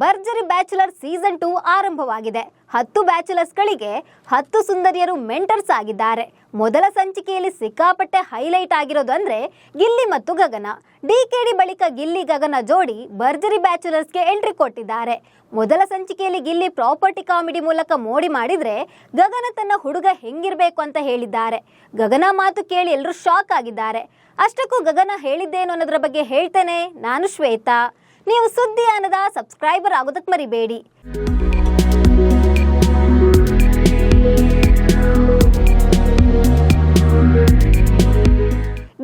ಭರ್ಜರಿ bachelor season 2 ಆರಂಭವಾಗಿದೆ. 10 ಬ್ಯಾಚುಲರ್ಸ್ಗಳಿಗೆ 10 ಸುಂದರಿಯರು mentors ಆಗಿದ್ದಾರೆ. ಮೊದಲ ಸಂಚಿಕೆಯಲ್ಲಿ ಸಿಕ್ಕಾಪಟ್ಟೆ ಹೈಲೈಟ್ ಆಗಿರೋದು ಅಂದ್ರೆ ಗಿಲ್ಲಿ ಮತ್ತು ಗಗನ. ಡಿಕೆಡಿ ಬಳಿಕ ಗಿಲ್ಲಿ ಗಗನ ಜೋಡಿ ಭರ್ಜರಿ ಬ್ಯಾಚುಲರ್ಸ್ಗೆ ಎಂಟ್ರಿ ಕೊಟ್ಟಿದ್ದಾರೆ. ಮೊದಲ ಸಂಚಿಕೆಯಲ್ಲಿ ಗಿಲ್ಲಿ ಪ್ರಾಪರ್ಟಿ ಕಾಮಿಡಿ ಮೂಲಕ ಮೋಡಿ ಮಾಡಿದ್ರೆ, ಗಗನ ತನ್ನ ಹುಡುಗ ಹೆಂಗಿರ್ಬೇಕು ಅಂತ ಹೇಳಿದ್ದಾರೆ. ಗಗನ ಮಾತು ಕೇಳಿ ಎಲ್ಲರೂ ಶಾಕ್ ಆಗಿದ್ದಾರೆ. ಅಷ್ಟಕ್ಕೂ ಗಗನ ಹೇಳಿದ್ದೇನು ಅನ್ನೋದ್ರ ಬಗ್ಗೆ ಹೇಳ್ತೇನೆ. ನಾನು ಶ್ವೇತಾ. ನೀವು ಸುದ್ದಿ ಅನ್ನದ ಸಬ್ಸ್ಕ್ರೈಬರ್ ಆಗೋದಕ್ಕೆ ಮರಿಬೇಡಿ.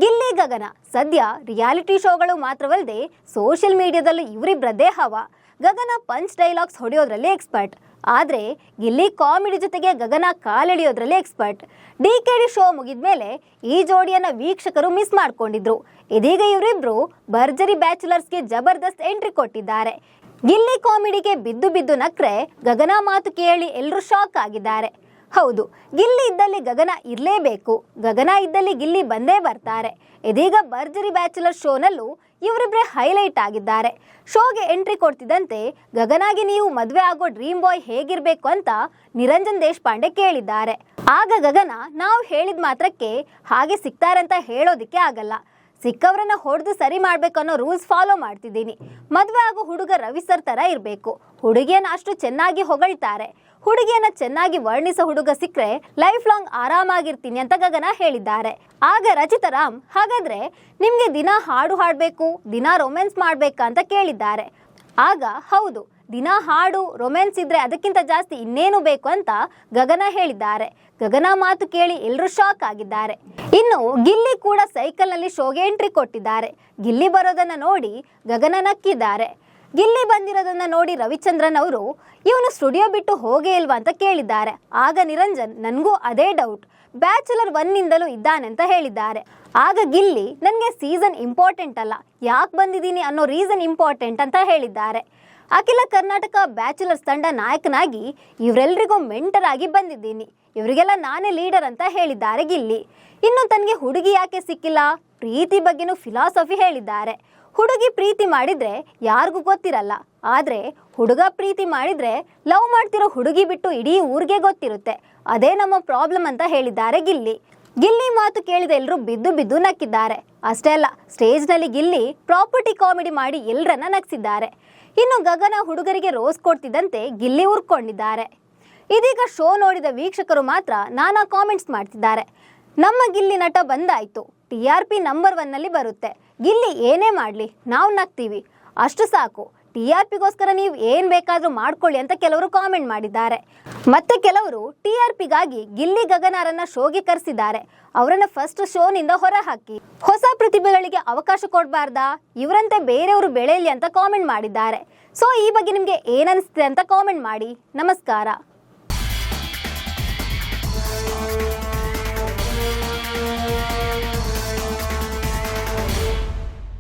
ಗಿಲ್ಲಿ ಗಗನ ಸದ್ಯ ರಿಯಾಲಿಟಿ ಶೋಗಳು ಮಾತ್ರವಲ್ಲದೆ ಸೋಷಿಯಲ್ ಮೀಡಿಯಾದಲ್ಲೂ ಇವರಿಬ್ಬರದ್ದೇ ಹವಾ. ಗಗನ ಪಂಚ್ ಡೈಲಾಗ್ಸ್ ಹೊಡೆಯೋದ್ರಲ್ಲಿ ಎಕ್ಸ್ಪರ್ಟ್. ಆದರೆ ಗಿಲ್ಲಿ ಕಾಮಿಡಿ ಜೊತೆಗೆ ಗಗನ ಕಾಲೆಳೆಯೋದ್ರಲ್ಲಿ ಎಕ್ಸ್ಪರ್ಟ್. ಡಿಕೆಡಿ ಶೋ ಮುಗಿದ್ಮೇಲೆ ಈ ಜೋಡಿಯನ್ನ ವೀಕ್ಷಕರು ಮಿಸ್ ಮಾಡ್ಕೊಂಡಿದ್ರು. ಇದೀಗ ಇವರಿಬ್ರು ಭರ್ಜರಿ ಬ್ಯಾಚುಲರ್ಸ್ಗೆ ಜಬರ್ದಸ್ತ್ ಎಂಟ್ರಿ ಕೊಟ್ಟಿದ್ದಾರೆ. ಗಿಲ್ಲಿ ಕಾಮಿಡಿಗೆ ಬಿದ್ದು ಬಿದ್ದು ನಕ್ರೆ, ಗಗನ ಮಾತು ಕೇಳಿ ಎಲ್ಲರೂ ಶಾಕ್ ಆಗಿದ್ದಾರೆ. ಹೌದು, ಗಿಲ್ಲಿ ಇದ್ದಲ್ಲಿ ಗಗನ ಇರಲೇಬೇಕು, ಗಗನ ಇದ್ದಲ್ಲಿ ಗಿಲ್ಲಿ ಬಂದೇ ಬರ್ತಾರೆ. ಇದೀಗ ಭರ್ಜರಿ ಬ್ಯಾಚುಲರ್ ಶೋನಲ್ಲೂ ಇವರಿಬ್ಬರೇ ಹೈಲೈಟ್ ಆಗಿದ್ದಾರೆ. ಶೋಗೆ ಎಂಟ್ರಿ ಕೊಡ್ತಿದ್ದಂತೆ ಗಗನಾಗಿ ನೀವು ಮದುವೆ ಆಗೋ ಡ್ರೀಮ್ ಬಾಯ್ ಹೇಗಿರ್ಬೇಕು ಅಂತ ನಿರಂಜನ್ ದೇಶಪಾಂಡೆ ಕೇಳಿದ್ದಾರೆ. ಆಗ ಗಗನ, ನಾವು ಹೇಳಿದ ಮಾತ್ರಕ್ಕೆ ಹಾಗೆ ಸಿಗ್ತಾರಂತ ಹೇಳೋದಿಕ್ಕೆ ಆಗಲ್ಲ, ಸಿಕ್ಕವರನ್ನ ಹೊಡೆದು ಸರಿ ಮಾಡ್ಬೇಕು ಅನ್ನೋ ರೂಲ್ಸ್ ಫಾಲೋ ಮಾಡ್ತಿದ್ದೀನಿ. ಮದುವೆ ಆಗೋ ಹುಡುಗ ರವಿ ಸರ್ ತರ ಇರಬೇಕು. ಹುಡುಗಿಯನ್ನ ಅಷ್ಟು ಚೆನ್ನಾಗಿ ಹೊಗಳ್ತಾರೆ. ಹುಡುಗಿಯನ್ನ ಚೆನ್ನಾಗಿ ವರ್ಣಿಸೋ ಹುಡುಗ ಸಿಕ್ಕರೆ ಲೈಫ್ ಲಾಂಗ್ ಆರಾಮಾಗಿರ್ತೀನಿ ಅಂತ ಗಗನ ಹೇಳಿದ್ದಾರೆ. ಆಗ ರಚಿತಾ ರಾಮ್, ಹಾಗಾದ್ರೆ ನಿಮ್ಗೆ ದಿನ ಹಾಡು ಹಾಡಬೇಕು, ದಿನ ರೊಮ್ಯಾನ್ಸ್ ಮಾಡ್ಬೇಕಾ ಅಂತ ಕೇಳಿದ್ದಾರೆ. ಆಗ ಹೌದು, ದಿನ ಹಾಡು ರೊಮ್ಯಾನ್ಸ್ ಇದ್ರೆ ಅದಕ್ಕಿಂತ ಜಾಸ್ತಿ ಇನ್ನೇನು ಬೇಕು ಅಂತ ಗಗನ ಹೇಳಿದ್ದಾರೆ. ಗಗನ ಮಾತು ಕೇಳಿ ಎಲ್ಲರೂ ಶಾಕ್ ಆಗಿದ್ದಾರೆ. ಇನ್ನು ಗಿಲ್ಲಿ ಕೂಡ ಸೈಕಲ್ ನಲ್ಲಿ ಶೋಗೆ ಎಂಟ್ರಿ ಕೊಟ್ಟಿದ್ದಾರೆ. ಗಿಲ್ಲಿ ಬರೋದನ್ನ ನೋಡಿ ಗಗನ ನಕ್ಕಿದ್ದಾರೆ. ಗಿಲ್ಲಿ ಬಂದಿರೋದನ್ನ ನೋಡಿ ರವಿಚಂದ್ರನ್ ಅವರು, ಇವನು ಸ್ಟುಡಿಯೋ ಬಿಟ್ಟು ಹೋಗೇ ಇಲ್ವಾ ಅಂತ ಕೇಳಿದ್ದಾರೆ. ಆಗ ನಿರಂಜನ್, ನನಗೂ ಅದೇ ಡೌಟ್, ಬ್ಯಾಚುಲರ್ 1 ನಿಂದಲೂ ಇದ್ದಾನೆ ಅಂತ ಹೇಳಿದ್ದಾರೆ. ಆಗ ಗಿಲ್ಲಿ, ನನಗೆ ಸೀಸನ್ ಇಂಪಾರ್ಟೆಂಟ್ ಅಲ್ಲ, ಯಾಕೆ ಬಂದಿದ್ದೀನಿ ಅನ್ನೋ ರೀಸನ್ ಇಂಪಾರ್ಟೆಂಟ್ ಅಂತ ಹೇಳಿದ್ದಾರೆ. ಅಖಿಲ ಕರ್ನಾಟಕ ಬ್ಯಾಚುಲರ್ಸ್ ತಂಡ ನಾಯಕನಾಗಿ ಇವರೆಲ್ಲರಿಗೂ ಮೆಂಟರ್ ಆಗಿ ಬಂದಿದ್ದೀನಿ, ಇವರಿಗೆಲ್ಲ ನಾನೇ ಲೀಡರ್ ಅಂತ ಹೇಳಿದ್ದಾರೆ ಗಿಲ್ಲಿ. ಇನ್ನು ತನಗೆ ಹುಡುಗಿ ಯಾಕೆ ಸಿಕ್ಕಿಲ್ಲ, ಪ್ರೀತಿ ಬಗ್ಗೆನೂ ಫಿಲಾಸಫಿ ಹೇಳಿದ್ದಾರೆ. ಹುಡುಗಿ ಪ್ರೀತಿ ಮಾಡಿದ್ರೆ ಯಾರಿಗೂ ಗೊತ್ತಿರಲ್ಲ, ಆದ್ರೆ ಹುಡುಗ ಪ್ರೀತಿ ಮಾಡಿದ್ರೆ ಲವ್ ಮಾಡ್ತಿರೋ ಹುಡುಗಿ ಬಿಟ್ಟು ಇಡೀ ಊರಿಗೆ ಗೊತ್ತಿರುತ್ತೆ. ಅದೇ ನಮ್ಮ ಪ್ರಾಬ್ಲಮ್ ಅಂತ ಹೇಳಿದ್ದಾರೆ ಗಿಲ್ಲಿ. ಗಿಲ್ಲಿ ಮಾತು ಕೇಳಿದ ಎಲ್ಲರೂ ಬಿದ್ದು ಬಿದ್ದು ನಕ್ಕಿದ್ದಾರೆ. ಅಷ್ಟೇ ಅಲ್ಲ, ಸ್ಟೇಜ್ ನಲ್ಲಿ ಗಿಲ್ಲಿ ಪ್ರಾಪರ್ಟಿ ಕಾಮಿಡಿ ಮಾಡಿ ಎಲ್ಲರನ್ನ ನಗಿಸಿದ್ದಾರೆ. ಇನ್ನು ಗಗನ ಹುಡುಗರಿಗೆ ರೋಸ್ ಕೊಡ್ತಿದ್ದಂತೆ ಗಿಲ್ಲಿ ಉರ್ಕೊಂಡಿದ್ದಾರೆ. ಇದೀಗ ಶೋ ನೋಡಿದ ವೀಕ್ಷಕರು ಮಾತ್ರ ನಾನಾ ಕಾಮೆಂಟ್ಸ್ ಮಾಡ್ತಿದ್ದಾರೆ. ನಮ್ಮ ಗಿಲ್ಲಿ ನಟ ಬಂದಾಯ್ತು, TRP ನಂಬರ್ 1 ನಲ್ಲಿ ಬರುತ್ತೆ, ಗಿಲ್ಲಿ ಏನೇ ಮಾಡಲಿ ನಾವು ನಗ್ತೀವಿ, ಅಷ್ಟು ಸಾಕು, TRPಗೋಸ್ಕರ ನೀವು ಏನ್ ಬೇಕಾದ್ರೂ ಮಾಡ್ಕೊಳ್ಳಿ ಅಂತ ಕೆಲವರು ಕಾಮೆಂಟ್ ಮಾಡಿದ್ದಾರೆ. ಮತ್ತೆ ಕೆಲವರು TRPಗಾಗಿ ಗಿಲ್ಲಿ ಗಗನರನ್ನ ಶೋಗೆ ಕರೆಸಿದ್ದಾರೆ. ಅವರನ್ನ ಫಸ್ಟ್ ಶೋನಿಂದ ಹೊರ ಹಾಕಿ ಹೊಸ ಪ್ರತಿಭೆಗಳಿಗೆ ಅವಕಾಶ ಕೊಡಬಾರ್ದಾ, ಇವರಂತೆ ಬೇರೆಯವರು ಬೆಳೆಯಲಿ ಅಂತ ಕಾಮೆಂಟ್ ಮಾಡಿದ್ದಾರೆ. ಸೊ ಈ ಬಗ್ಗೆ ನಿಮ್ಗೆ ಏನನ್ನಿಸ್ತಿದೆ ಅಂತ ಕಾಮೆಂಟ್ ಮಾಡಿ. ನಮಸ್ಕಾರ.